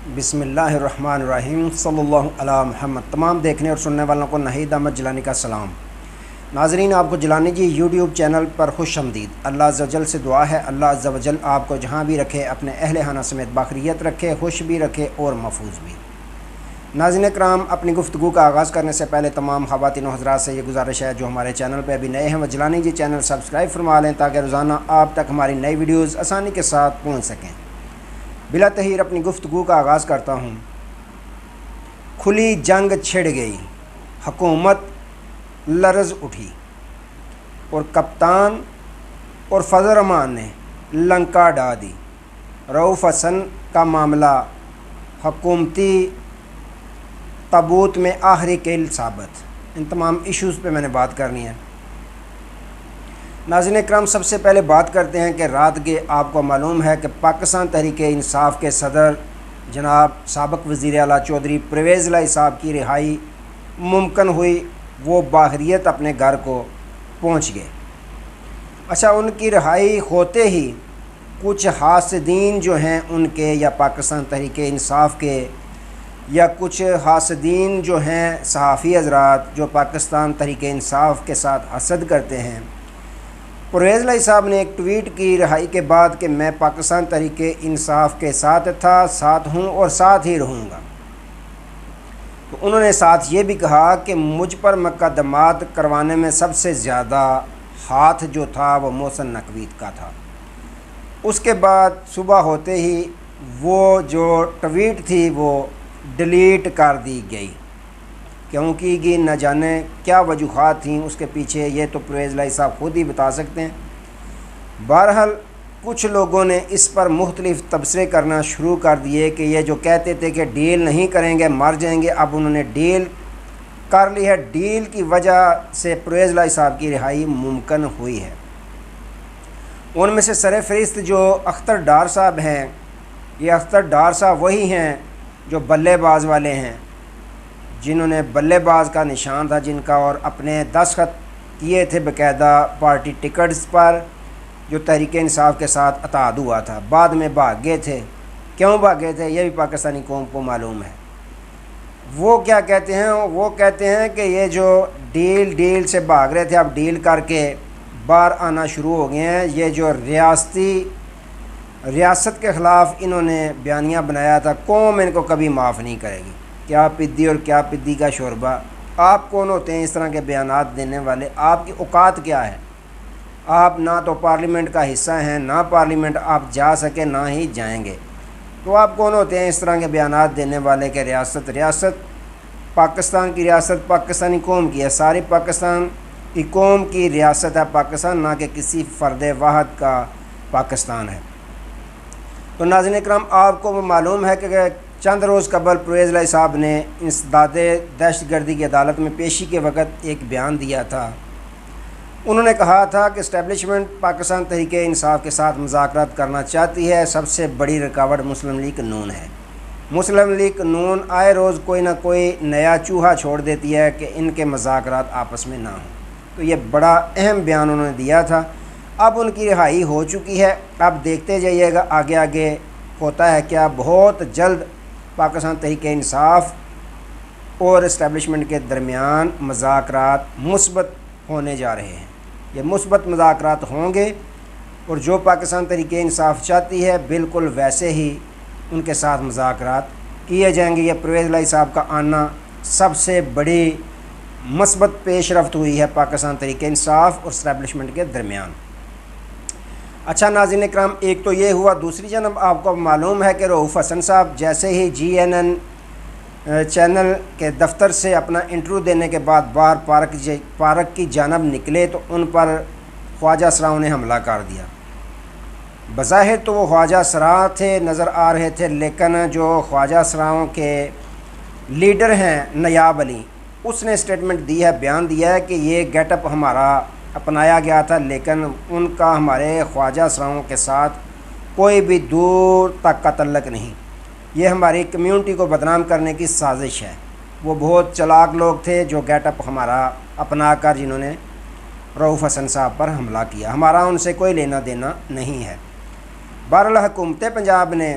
بسم اللہ الرحمن الرحیم صلی اللہ علی محمد۔ تمام دیکھنے اور سننے والوں کو ناہید احمد جیلانی کا سلام۔ ناظرین، آپ کو جیلانی جی یوٹیوب چینل پر خوش آمدید۔ اللہ عز و جل سے دعا ہے اللہ عز و جل آپ کو جہاں بھی رکھے اپنے اہل خانہ سمیت باخریت رکھے، خوش بھی رکھے اور محفوظ بھی۔ ناظرین کرام، اپنی گفتگو کا آغاز کرنے سے پہلے تمام خواتین و حضرات سے یہ گزارش ہے جو ہمارے چینل پہ ابھی نئے ہیں وہ جیلانی جی چینل سبسکرائب فرما لیں تاکہ روزانہ آپ تک ہماری نئی ویڈیوز آسانی کے ساتھ پہنچ سکیں۔ بلا تحیر اپنی گفتگو کا آغاز کرتا ہوں۔ کھلی جنگ چھڑ گئی، حکومت لرز اٹھی اور کپتان اور فضل الرحمان نے لنکا ڈا دی۔ رؤوف حسن کا معاملہ حکومتی تابوت میں آخری کیل ثابت۔ ان تمام ایشوز پہ میں نے بات کرنی ہے۔ ناظرین اکرام، سب سے پہلے بات کرتے ہیں کہ رات کے آپ کو معلوم ہے کہ پاکستان تحریک انصاف کے صدر جناب سابق وزیر اعلیٰ چودھری پرویز الہی صاحب کی رہائی ممکن ہوئی۔ وہ باخریت اپنے گھر کو پہنچ گئے۔ اچھا، ان کی رہائی ہوتے ہی کچھ حاسدین جو ہیں ان کے یا پاکستان تحریک انصاف کے یا کچھ حاسدین جو ہیں صحافی حضرات جو پاکستان تحریک انصاف کے ساتھ حسد کرتے ہیں، پرویز الہی صاحب نے ایک ٹویٹ کی رہائی کے بعد کہ میں پاکستان تحریک انصاف کے ساتھ تھا، ساتھ ہوں اور ساتھ ہی رہوں گا۔ تو انہوں نے ساتھ یہ بھی کہا کہ مجھ پر مقدمات کروانے میں سب سے زیادہ ہاتھ جو تھا وہ محسن نقوی کا تھا۔ اس کے بعد صبح ہوتے ہی وہ جو ٹویٹ تھی وہ ڈیلیٹ کر دی گئی۔ کیوں کی گئی نہ جانے کیا وجوہات تھیں اس کے پیچھے، یہ تو پرویز الہی صاحب خود ہی بتا سکتے ہیں۔ بہرحال کچھ لوگوں نے اس پر مختلف تبصرے کرنا شروع کر دیے کہ یہ جو کہتے تھے کہ ڈیل نہیں کریں گے مر جائیں گے، اب انہوں نے ڈیل کر لی ہے۔ ڈیل کی وجہ سے پرویز الہی صاحب کی رہائی ممکن ہوئی ہے۔ ان میں سے سر فہرست جو اختر ڈار صاحب ہیں، یہ اختر ڈار صاحب وہی ہیں جو بلے باز والے ہیں، جنہوں نے بلے باز کا نشان تھا جن کا، اور اپنے دستخط کیے تھے باقاعدہ پارٹی ٹکٹس پر جو تحریک انصاف کے ساتھ اتحاد ہوا تھا۔ بعد میں بھاگ گئے تھے۔ کیوں بھاگے تھے یہ بھی پاکستانی قوم کو معلوم ہے۔ وہ کیا کہتے ہیں؟ وہ کہتے ہیں کہ یہ جو ڈیل سے بھاگ رہے تھے اب ڈیل کر کے باہر آنا شروع ہو گئے ہیں۔ یہ جو ریاست کے خلاف انہوں نے بیانیہ بنایا تھا، قوم ان کو کبھی معاف نہیں کرے گی۔ کیا پدی اور کیا پدی کا شوربہ۔ آپ کون ہوتے ہیں اس طرح کے بیانات دینے والے؟ آپ کی اوقات کیا ہے؟ آپ نہ تو پارلیمنٹ کا حصہ ہیں، نہ پارلیمنٹ آپ جا سکے نہ ہی جائیں گے، تو آپ کون ہوتے ہیں اس طرح کے بیانات دینے والے کہ ریاست پاکستان کی ریاست پاکستانی قوم کی ہے، ساری پاکستان کی قوم کی ریاست ہے پاکستان، نہ کہ کسی فرد واحد کا پاکستان ہے۔ تو ناظرین اکرام، آپ کو معلوم ہے کہ چند روز قبل پرویز الہی صاحب نے انسداد دہشت گردی کی عدالت میں پیشی کے وقت ایک بیان دیا تھا۔ انہوں نے کہا تھا کہ اسٹیبلشمنٹ پاکستان تحریک انصاف کے ساتھ مذاکرات کرنا چاہتی ہے، سب سے بڑی رکاوٹ مسلم لیگ نون ہے۔ مسلم لیگ نون آئے روز کوئی نہ کوئی نیا چوہا چھوڑ دیتی ہے کہ ان کے مذاکرات آپس میں نہ ہوں۔ تو یہ بڑا اہم بیان انہوں نے دیا تھا۔ اب ان کی رہائی ہو چکی ہے، اب دیکھتے جائیے گا آگے آگے ہوتا ہے کیا۔ بہت جلد پاکستان تحریک انصاف اور اسٹیبلشمنٹ کے درمیان مذاکرات مثبت ہونے جا رہے ہیں۔ یہ مثبت مذاکرات ہوں گے اور جو پاکستان تحریک انصاف چاہتی ہے بالکل ویسے ہی ان کے ساتھ مذاکرات کیے جائیں گے۔ یہ پرویز الہی صاحب کا آنا سب سے بڑی مثبت پیش رفت ہوئی ہے پاکستان تحریک انصاف اور اسٹیبلشمنٹ کے درمیان۔ اچھا ناظرین اکرام، ایک تو یہ ہوا، دوسری جانب آپ کو معلوم ہے کہ رؤوف حسن صاحب جیسے ہی GNN چینل کے دفتر سے اپنا انٹرویو دینے کے بعد باہر پارک کی جانب نکلے تو ان پر خواجہ سراؤں نے حملہ کر دیا۔ بظاہر تو وہ خواجہ سراؤں تھے نظر آ رہے تھے، لیکن جو خواجہ سراؤں کے لیڈر ہیں نیاب علی، اس نے اسٹیٹمنٹ دی ہے، بیان دیا ہے کہ یہ گیٹ اپ ہمارا اپنایا گیا تھا، لیکن ان کا ہمارے خواجہ سراؤں کے ساتھ کوئی بھی دور تک کا تعلق نہیں، یہ ہماری کمیونٹی کو بدنام کرنے کی سازش ہے۔ وہ بہت چلاک لوگ تھے جو گیٹ اپ ہمارا اپنا کر جنہوں نے رؤوف حسن صاحب پر حملہ کیا، ہمارا ان سے کوئی لینا دینا نہیں ہے۔ بہرحال حکومت پنجاب نے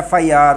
FIR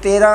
13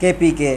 KPK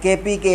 KPK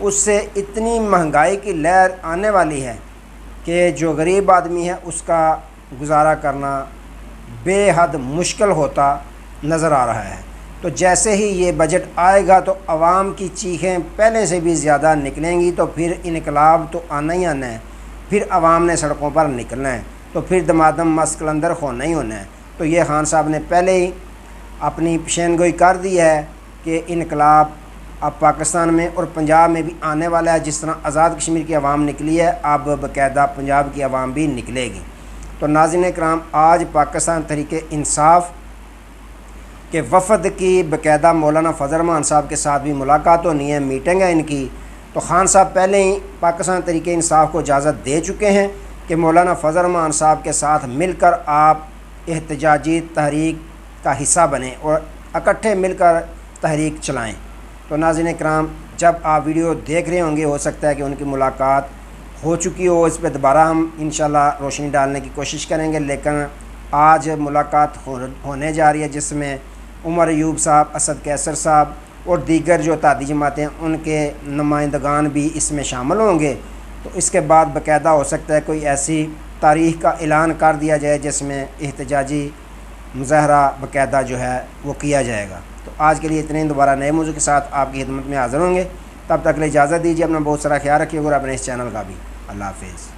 اس سے اتنی مہنگائی کی لہر آنے والی ہے کہ جو غریب آدمی ہے اس کا گزارا کرنا بے حد مشکل ہوتا نظر آ رہا ہے۔ تو جیسے ہی یہ بجٹ آئے گا تو عوام کی چیخیں پہلے سے بھی زیادہ نکلیں گی، تو پھر انقلاب تو آنا ہی آنا ہے، پھر عوام نے سڑکوں پر نکلنا ہے، تو پھر دمادم مست قلندر ہونا ہی ہونا ہے۔ تو یہ خان صاحب نے پہلے ہی اپنی پیشین گوئی کر دی ہے کہ انقلاب اب پاکستان میں اور پنجاب میں بھی آنے والا ہے۔ جس طرح آزاد کشمیر کی عوام نکلی ہے، اب باقاعدہ پنجاب کی عوام بھی نکلے گی۔ تو ناظرین کرام، آج پاکستان تحریک انصاف کے وفد کی باقاعدہ مولانا فضل الرحمان صاحب کے ساتھ بھی ملاقات ہونی ہے، میٹنگ ہے ان کی۔ تو خان صاحب پہلے ہی پاکستان تحریک انصاف کو اجازت دے چکے ہیں کہ مولانا فضل الرحمان صاحب کے ساتھ مل کر آپ احتجاجی تحریک کا حصہ بنیں اور اکٹھے مل کر تحریک چلائیں۔ تو ناظرین کرام، جب آپ ویڈیو دیکھ رہے ہوں گے ہو سکتا ہے کہ ان کی ملاقات ہو چکی ہو، اس پہ دوبارہ ہم انشاءاللہ روشنی ڈالنے کی کوشش کریں گے، لیکن آج ملاقات ہونے جا رہی ہے جس میں عمر ایوب صاحب، اسد قیصر صاحب اور دیگر جو اتحادی جماعتیں ہیں ان کے نمائندگان بھی اس میں شامل ہوں گے۔ تو اس کے بعد باقاعدہ ہو سکتا ہے کوئی ایسی تاریخ کا اعلان کر دیا جائے جس میں احتجاجی مظاہرہ باقاعدہ جو ہے وہ کیا جائے گا۔ تو آج کے لیے اتنے ہی، دوبارہ نئے موضوع کے ساتھ آپ کی خدمت میں حاضر ہوں گے۔ تب تک کے لیے اجازت دیجیے، اپنا بہت سارا خیال رکھیے اور اپنے اس چینل کا بھی۔ اللہ حافظ۔